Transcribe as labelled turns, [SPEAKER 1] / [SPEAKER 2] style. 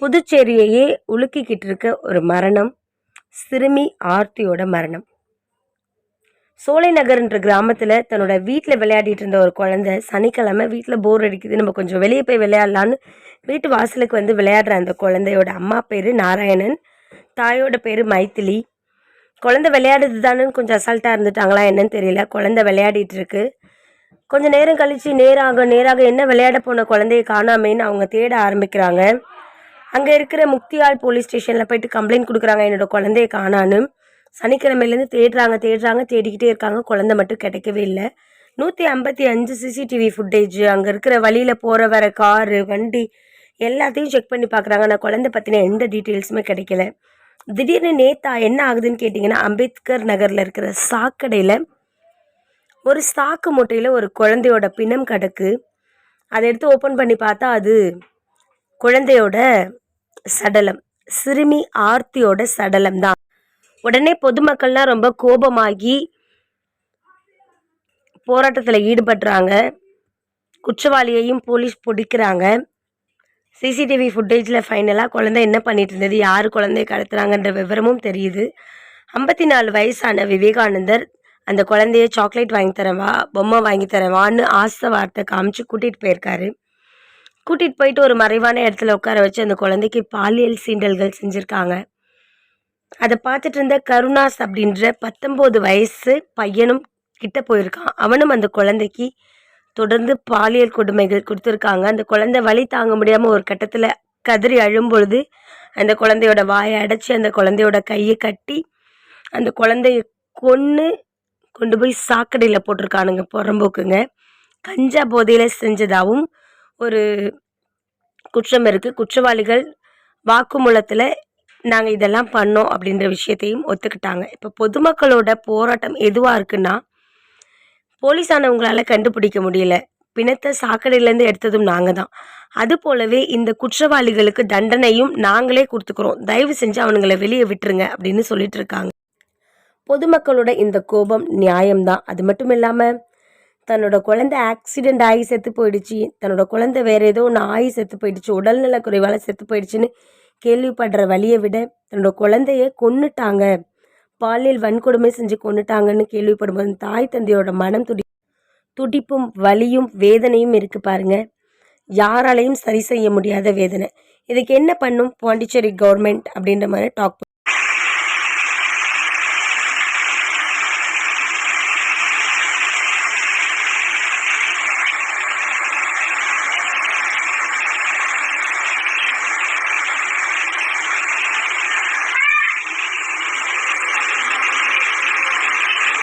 [SPEAKER 1] புதுச்சேரியையே உலுக்கிக்கிட்டு இருக்க ஒரு மரணம், சிறுமி ஆர்த்தியோட மரணம். சோலை நகர்ன்ற கிராமத்தில் தன்னோட வீட்டில் விளையாடிட்டு இருந்த ஒரு குழந்தை சனிக்கிழமை வீட்டில் போர் அடிக்குது, நம்ம கொஞ்சம் வெளியே போய் விளையாடலான்னு வீட்டு வாசலுக்கு வந்து விளையாடுற அந்த குழந்தையோட அம்மா பேர் நாராயணன், தாயோட பேர் மைத்திலி. குழந்தை விளையாடுது தானேன்னு கொஞ்சம் அசால்ட்டாக இருந்துட்டாங்களா என்னன்னு தெரியல. குழந்தை விளையாடிட்டு இருக்கு. கொஞ்சம் நேரம் கழித்து நேராக என்ன விளையாட போன குழந்தைய காணாமேன்னு அவங்க தேட ஆரம்பிக்கிறாங்க. அங்கே இருக்கிற முக்தியால் போலீஸ் ஸ்டேஷனில் போயிட்டு கம்ப்ளைண்ட் கொடுக்குறாங்க, என்னோடய குழந்தைய காணான்னு. சனிக்கிழமையிலேருந்து தேடிக்கிட்டே இருக்காங்க. குழந்தை மட்டும் கிடைக்கவே இல்லை. 155 சிசிடிவி ஃபுட்டேஜ், அங்கே இருக்கிற வழியில் போகிற வர காரு வண்டி எல்லாத்தையும் செக் பண்ணி பார்க்குறாங்க. ஆனால் குழந்தை பற்றின எந்த டீட்டெயில்ஸுமே கிடைக்கல. திடீர்னு நேத்தா என்ன ஆகுதுன்னு கேட்டிங்கன்னா, அம்பேத்கர் நகரில் இருக்கிற சாக்கடையில் ஒரு சாக்கு மூட்டையில் ஒரு குழந்தையோட பிணம் கிடக்கு. அதை எடுத்து ஓப்பன் பண்ணி பார்த்தா அது குழந்தையோட சடலம், சிறுமி ஆர்த்தியோட சடலம் தான். உடனே பொதுமக்கள்லாம் ரொம்ப கோபமாகி போராட்டத்தில் ஈடுபடுறாங்க. குற்றவாளியையும் போலீஸ் பிடிக்கிறாங்க. சிசிடிவி ஃபுட்டேஜில் ஃபைனலாக குழந்தை என்ன பண்ணிட்டு இருந்தது, யார் குழந்தைய கடத்துறாங்கன்ற விவரமும் தெரியுது. 54 வயசான விவேகானந்தர் அந்த குழந்தைய சாக்லேட் வாங்கி தரவா, பொம்மை வாங்கி தரவான்னு ஆசை வார்த்தை காமிச்சு கூட்டிகிட்டு போயிருக்காரு. கூட்டிகிட்டு போயிட்டு ஒரு மறைவான இடத்துல உட்கார வச்சு அந்த குழந்தைக்கு பாலியல் சீண்டல்கள் செஞ்சுருக்காங்க. அதை பார்த்துட்டு இருந்த கருணாஸ் அப்படின்ற 19 வயசு பையனும் கிட்ட போயிருக்கான். அவனும் அந்த குழந்தைக்கு தொடர்ந்து பாலியல் கொடுமைகள் கொடுத்துருக்காங்க. அந்த குழந்தை வலி தாங்க முடியாமல் ஒரு கட்டத்தில் கதறி அழும்பொழுது அந்த குழந்தையோட வாயை அடைச்சி அந்த குழந்தையோட கையை கட்டி அந்த குழந்தைய கொண்டு போய் சாக்கடையில் போட்டிருக்கானுங்க. புறம்போக்குங்க. கஞ்சா போதையில் செஞ்சதாகவும் ஒரு குற்றம் இருக்குது. குற்றவாளிகள் வாக்குமூலத்தில் நாங்கள் இதெல்லாம் பண்ணோம் அப்படின்ற விஷயத்தையும் ஒத்துக்கிட்டாங்க. இப்போ பொதுமக்களோட போராட்டம் எதுவாக இருக்குன்னா, போலீஸானவங்களால் கண்டுபிடிக்க முடியல, பிணத்தை சாக்கடையிலேருந்து எடுத்ததும் நாங்கள் தான். அது போலவே இந்த குற்றவாளிகளுக்கு தண்டனையும் நாங்களே கொடுத்துக்கிறோம், தயவு செஞ்சு அவனுங்களை வெளியே விட்டுருங்க அப்படின்னு சொல்லிட்டு இருக்காங்க. பொதுமக்களோட இந்த கோபம் நியாயம்தான். அது மட்டும் இல்லாமல் தன்னோட குழந்தை ஆக்சிடெண்ட் ஆகி செத்து போயிடுச்சு, தன்னோட குழந்தை வேறு ஏதோ ஒன்று ஆகி செத்து போயிடுச்சு, உடல்நல குறைவால் செத்து போயிடுச்சுன்னு கேள்விப்படுற வழியை விட தன்னோட குழந்தைய கொன்னுட்டாங்க, பாலியல் வன்கொடுமை செஞ்சு கொன்னுட்டாங்கன்னு கேள்விப்படும்போது தாய் தந்தையோட மனம் துடிப்பும் வலியும் வேதனையும் இருக்குது பாருங்க. யாராலையும் சரி செய்ய முடியாத வேதனை. இதுக்கு என்ன பண்ணும் பாண்டிச்சேரி கவர்மெண்ட் அப்படின்ற மாதிரி டாக்